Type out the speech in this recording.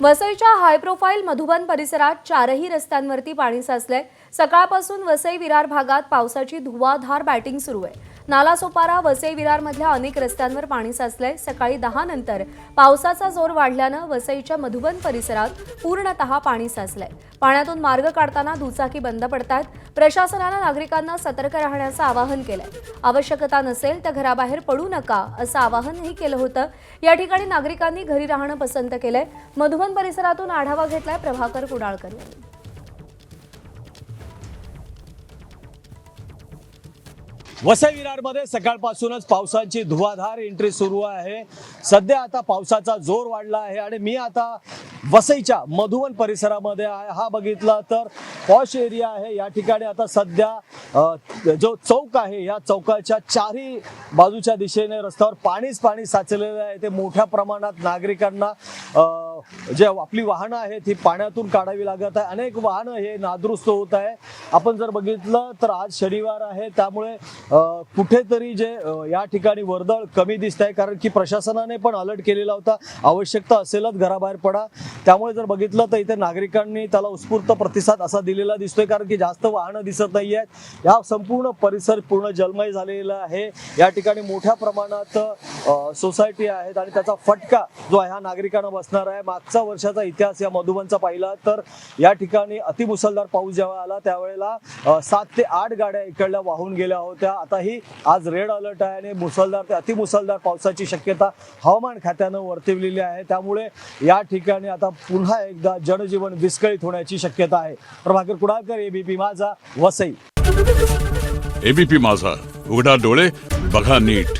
वसईच्या high profile Madhuban परिसरात चारही रस्त्यांवरती पाणी साचलंय। सकाळपासून वसई विरार भागात पावसाची धुवाधार बॅटिंग सुरू आहे। नालासोपारा वसई विरार मधल्या अनेक रस्त्यांवर पाणी साचलंय। सकाळी 10 नंतर पावसाचा जोर वाढल्यानं वसईच्या मधुबन परिसरात पूर्णतः पाणी साचलंय। पाण्यातून मार्ग काढताना दुचाकी बंद पडतात। प्रशासनानं नागरिकांना सतर्क राहण्याचं आवाहन केलंय। आवश्यकता नसेल तर घराबाहेर पडू नका असं आवाहनही केलं होतं। या ठिकाणी नागरिकांनी घरी राहणं पसंत केलंय। मधुबन परिसरातून आढावा घेतलाय प्रभाकर कुडाळकर यांनी। वसई विरारमध्ये सकाळपासूनच पावसाची धुवाधार एंट्री सुरू आहे। सध्या आता पावसाचा जोर वाढला आहे आणि मी आता वसईच्या मधुबन परिसरामध्ये आहे। हा बघितला तर पॉश एरिया आहे। या ठिकाणी आता सध्या जो चौक आहे या चौकाच्या चारही बाजूच्या दिशेने रस्त्यावर पाणी साचलेलं आहे। ते मोठ्या प्रमाणात नागरिकांना जे आपली वाहनं आहेत ही पाण्यातून काढावी लागत आहे। अनेक वाहनं हे नादुरुस्त होत आहे। आपण जर बघितलं तर आज शनिवार आहे, त्यामुळे कुठेतरी जे या ठिकाणी वर्दळ कमी दिसत आहे, कारण की प्रशासनाने पण अलर्ट केलेला होता, आवश्यकता असेलच घराबाहेर पडा। त्यामुळे जर बघितलं तर इथे नागरिकांनी त्याला उत्स्फूर्त प्रतिसाद असा दिलेला दिसतोय, कारण की जास्त वाहनं दिसत नाही आहेत। या संपूर्ण परिसर पूर्ण जलमय झालेला आहे। या ठिकाणी मोठ्या प्रमाणात सोसायटी आहेत आणि त्याचा फटका जो आहे हा नागरिकांना बसणार आहे। मागचा वर्षाचा इतिहास या मधुबनचा पाहिला तर या ठिकाणी अतिमुसळधार पाऊस जेव्हा आला त्यावेळेला 7 ते 8 गाड्या इकडल्या वाहून गेल्या होत्या। आताही आज रेड अलर्ट आहे आणि मुसळधार ते अतिमुसळधार पावसाची शक्यता हवामान खात्यानं वर्तवलेली आहे। त्यामुळे या ठिकाणी आता पुन्हा एकदा जनजीवन विस्कळीत होण्याची शक्यता आहे। प्रभाकर कुडाळकर, एबीपी माझा, वसई। एबीपी माझा, उघडा डोळे बघा नीट।